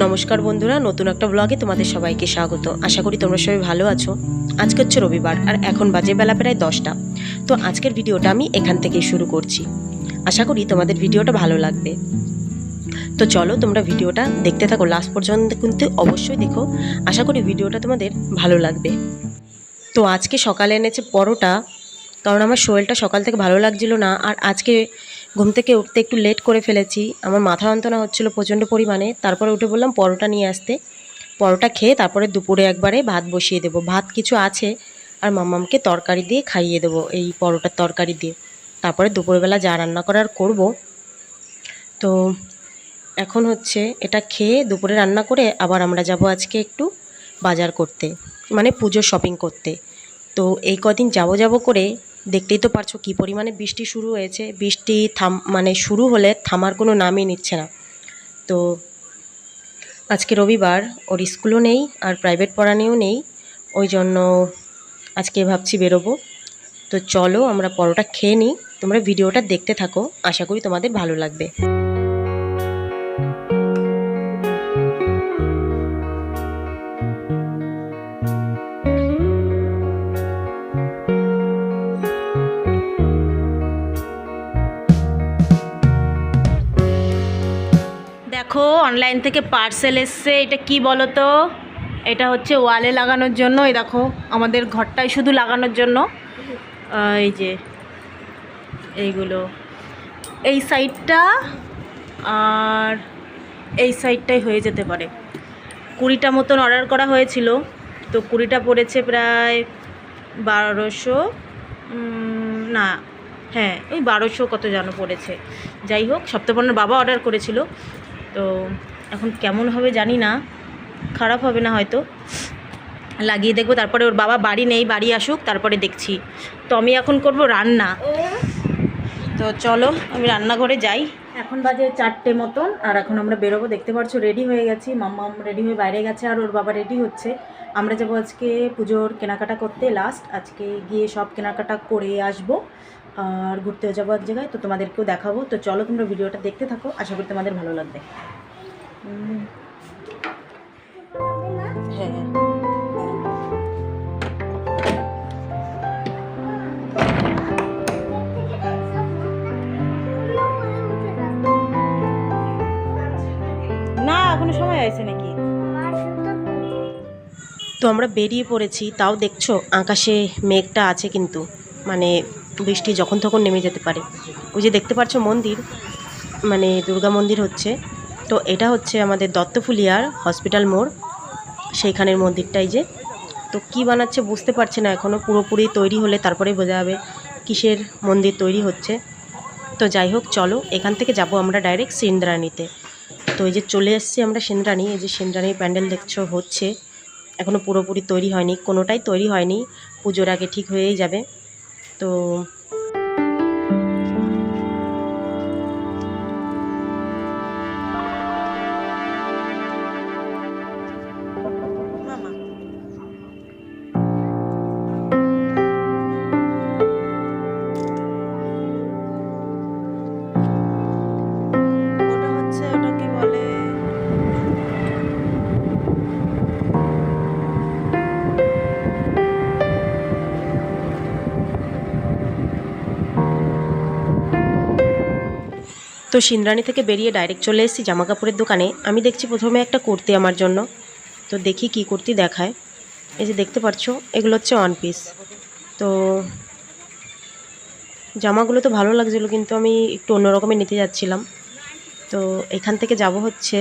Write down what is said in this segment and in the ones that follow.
নমস্কার বন্ধুরা, নতুন একটা ব্লগে তোমাদের সবাইকে স্বাগত। আশা করি তোমরা সবাই ভালো আছো। আজকে হচ্ছে রবিবার আর এখন বাজে বেলা প্রায় 10টা। তো আজকের ভিডিওটা আমি এখান থেকেই শুরু করছি। আশা করি তোমাদের ভিডিওটা ভালো লাগবে। তো চলো তোমরা ভিডিওটা দেখতে থাকো, লাস্ট পর্যন্ত কিন্তু অবশ্যই দেখো। আশা করি ভিডিওটা তোমাদের ভালো লাগবে। তো আজকে সকালে এনেছে পরোটা, কারণ আমার শরীরটা সকাল থেকে ভালো লাগছিল না। আর আজকে ঘুম থেকে উঠতে একটু লেট করে ফেলেছি, আমার মাথা যন্ত্রণা হচ্ছিলো প্রচণ্ড পরিমাণে। তারপরে উঠে বললাম পরোটা নিয়ে আসতে। পরোটা খেয়ে তারপরে দুপুরে একবারে ভাত বসিয়ে দেবো। ভাত কিছু আছে আর মাম্মামকে তরকারি দিয়ে খাইয়ে দেবো, এই পরোটার তরকারি দিয়ে। তারপরে দুপুরবেলা যা রান্না করার করব। তো এখন হচ্ছে এটা খেয়ে দুপুরে রান্না করে আবার আমরা যাব আজকে একটু বাজার করতে, মানে পুজোর শপিং করতে। তো এই কদিন যাব করে দেখতেই তো পারছো কী পরিমাণে বৃষ্টি শুরু হয়েছে। বৃষ্টি মানে শুরু হলে থামার কোনো নামই নিচ্ছে না। তো আজকে রবিবার, ওর স্কুলও নেই আর প্রাইভেট পড়ানেও নেই, ওই জন্য আজকে ভাবছি বেরোবো। তো চলো আমরা পরোটা খেয়ে নিই, তোমরা ভিডিওটা দেখতে থাকো, আশা করি তোমাদের ভালো লাগবে। দেখো অনলাইন থেকে পার্সেল এসছে, এটা কি বলো তো? এটা হচ্ছে ওয়ালে লাগানোর জন্য। এই দেখো আমাদের ঘরটাই শুধু লাগানোর জন্য। এই যে এইগুলো, এই সাইডটা আর এই সাইডটাই হয়ে যেতে পারে। 20টা মতন অর্ডার করা হয়েছিল, তো 20টা পড়েছে প্রায় 1200, না হ্যাঁ ওই 1200 কত যেন পড়েছে। যাই হোক, সপ্তাহপণ্যের বাবা অর্ডার করেছিল। তো এখন কেমন হবে জানি না, খারাপ হবে না হয়তো, লাগিয়ে দেখবো। তারপরে ওর বাবা বাড়ি নেই, বাড়ি আসুক তারপরে দেখছি। তো আমি এখন করব রান্না। তো চলো আমি রান্নাঘরে যাই। এখন বাজে 4টে মতন আর এখন আমরা বেরোবো। দেখতে পাচ্ছ রেডি হয়ে গেছি, মাম্মা রেডি হয়ে বাইরে গেছে আর ওর বাবা রেডি হচ্ছে। আমরা যাবো আজকে পুজোর কেনাকাটা করতে, লাস্ট আজকে গিয়ে সব কেনাকাটা করে আসবো আর ঘুরতেও যাবো এক জায়গায়। তো তোমাদেরকেও দেখাবো। তো চলো তোমরা ভিডিওটা দেখতে থাকো, আশা করি তোমাদের ভালো লাগবে। হ্যাঁ না, এখনো সময় আছে নাকি? তো আমরা বেরিয়ে পড়েছি, তাও দেখছো আকাশে মেঘটা আছে, কিন্তু মানে বৃষ্টি যখন তখন নেমে যেতে পারে। ওই যে দেখতে পাচ্ছ মন্দির, মানে দুর্গা মন্দির হচ্ছে। তো এটা হচ্ছে আমাদের দত্তফুলিয়ার হসপিটাল মোড়, সেইখানের মন্দিরটাই যে। তো কি বানাচ্ছে বুঝতে পারছি না এখনও, পুরোপুরি তৈরি হলে তারপরে বোঝা যাবে কিসের মন্দির তৈরি হচ্ছে। তো যাই হোক চলো, এখান থেকে যাব আমরা ডাইরেক্ট সেন্দ্রানিতে। তো এই যে চলে এসেছি আমরা সেন্দ্রানি। এই যে সেন্দ্রানির প্যান্ডেল দেখছো হচ্ছে, এখনও পুরোপুরি তৈরি হয়নি, কোনোটাই তৈরি হয়নি, পুজোর আগে ঠিক হয়েই যাবে। তো ওটা হচ্ছে, ওটা কি বলে, তো সিন্দ্রানি থেকে বেরিয়ে ডাইরেক্ট চলে এসেছি জামা কাপড়ের দোকানে। আমি দেখছি প্রথমে একটা কুর্তি আমার জন্য, তো দেখি কি কুর্তি দেখায়। এই যে দেখতে পাচ্ছ এগুলো হচ্ছে ওয়ান পিস। তো জামাগুলো তো ভালো লাগছিলো, কিন্তু আমি একটু অন্যরকমের নিতে যাচ্ছিলাম। তো এখান থেকে যাব হচ্ছে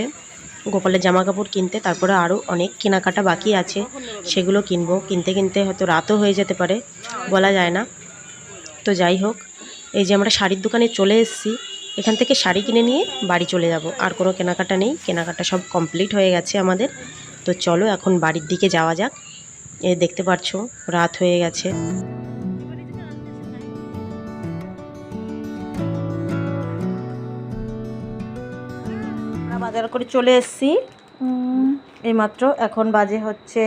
গোপালের জামা কাপড় কিনতে, তারপরে আরও অনেক কেনাকাটা বাকি আছে, সেগুলো কিনবো। কিনতে কিনতে হয়তো রাতও হয়ে যেতে পারে, বলা যায় না। তো যাই হোক, এই যে আমরা শাড়ির দোকানে চলে এসেছি, এখান থেকে শাড়ি কিনে নিয়ে বাড়ি চলে যাব। আর কোনো কেনাকাটা নেই, কেনাকাটা সব কমপ্লিট হয়ে গেছে আমাদের। তো চলো এখন বাড়ির দিকে যাওয়া যাক। দেখতে পাচ্ছো রাত হয়ে গেছে। বাজার করে চলে এসেছি এইমাত্র, এখন বাজে হচ্ছে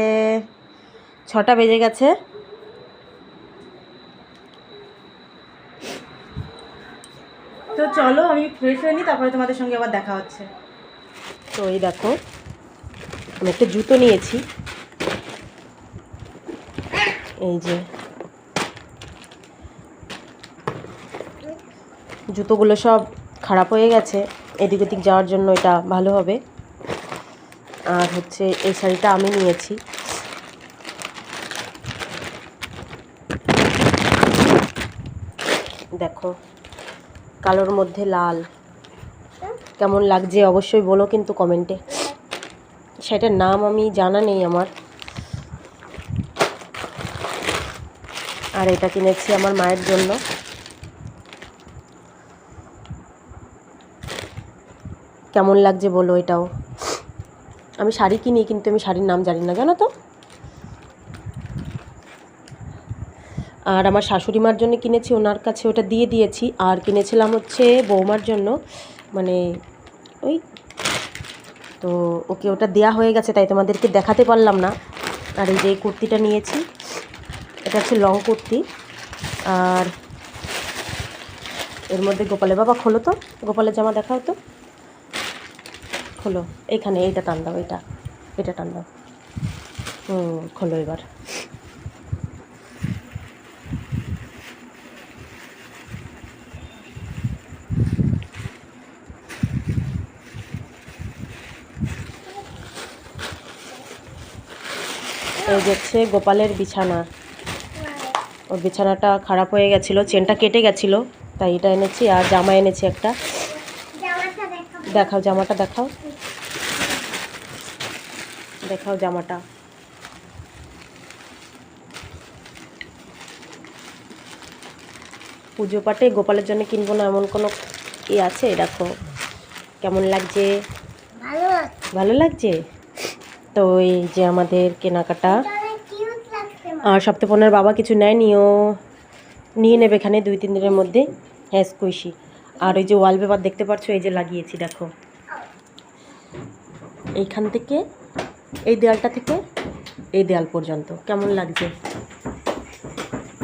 6টা বেজে গেছে। তো চলো আমি ফ্রেশ হয়ে নিই, তারপরে তোমাদের সঙ্গে আবার দেখা হচ্ছে। তো এই দেখো আমি একটা জুতো নিয়েছি, এই যে জুতোগুলো সব খারাপ হয়ে গেছে, এদিক ওদিক যাওয়ার জন্য এটা ভালো হবে। আর হচ্ছে এই শাড়িটা আমি নিয়েছি, দেখো কালোর মধ্যে লাল, কেমন লাগছে অবশ্যই বলো কিন্তু কমেন্টে। সেটার নাম আমি জানা নেই আমার। আর এটা কিনেছি আমার মায়ের জন্য। কেমন লাগছে বলো এটাও। আমি শাড়ি কিনি কিন্তু আমি শাড়ির নাম জানি না, জানো তো। আর আমার শাশুড়ি মার জন্য কিনেছি, ওনার কাছে ওটা দিয়ে দিয়েছি। আর কিনেছিলাম হচ্ছে বৌমার জন্য, মানে ওই তো ওকে ওটা দেওয়া হয়ে গেছে, তাই তোমাদেরকে দেখাতে পারলাম না। আর এই যে এই কুর্তিটা নিয়েছি, এটা হচ্ছে লং কুর্তি। আর এর মধ্যে গোপালের বাবা খোলো তো, গোপালের জামা দেখাও তো, খোলো। এইখানে এইটা টান দাও, এটা টান দাও। খোলো এবার। এই হচ্ছে গোপালের বিছানা। ওর বিছানাটা খারাপ হয়ে গেছিলো, চেনটা কেটে গেছিলো, তাই এটা এনেছি। আর জামা এনেছি একটা, দেখাও জামাটা, দেখাও দেখাও জামাটা। পুজো পাঠে গোপালের জন্য কিনবো না এমন কোনো ই আছে? দেখো কেমন লাগছে, ভালো লাগছে তো। এই যে আমাদের কেনাকাটা। আর সপ্তাহপনের বাবা কিছু নেয়নি, ও নিয়ে নেবে এখানে 2-3 দিনের মধ্যে। হ্যাঁ স্কুইশি। আর ওই যে ওয়ালপেপার দেখতে পাচ্ছ, এই যে লাগিয়েছি, দেখো এইখান থেকে এই দেয়ালটা থেকে এই দেয়াল পর্যন্ত কেমন লাগছে।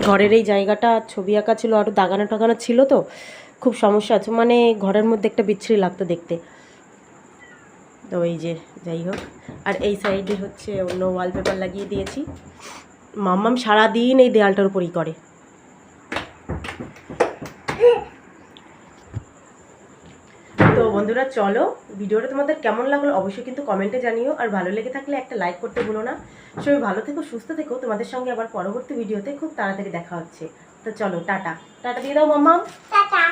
ঘরের এই জায়গাটা ছবি আঁকা ছিল, আরও দাগানো টাগানো ছিল, তো খুব সমস্যা আছে, মানে ঘরের মধ্যে একটা বিচ্ছিরি লাগতো দেখতে। তো এই যে যাই হোক। আর এই সাইডে হচ্ছে অন্য ওয়ালপেপার লাগিয়ে দিয়েছি। মাম্মাম সারাদিন এই দেয়ালটার উপরই করে। তো বন্ধুরা চলো, ভিডিওটা তোমাদের কেমন লাগলো অবশ্যই কিন্তু কমেন্টে জানিও। আর ভালো লেগে থাকলে একটা লাইক করতে ভুলো না। সবাই ভালো থেকো, সুস্থ থেকো। তোমাদের সঙ্গে আবার পরবর্তী ভিডিওতে খুব তাড়াতাড়ি দেখা হচ্ছে। তো চলো, টাটা টাটা দিয়ে দাও মাম্মাম, টাটা।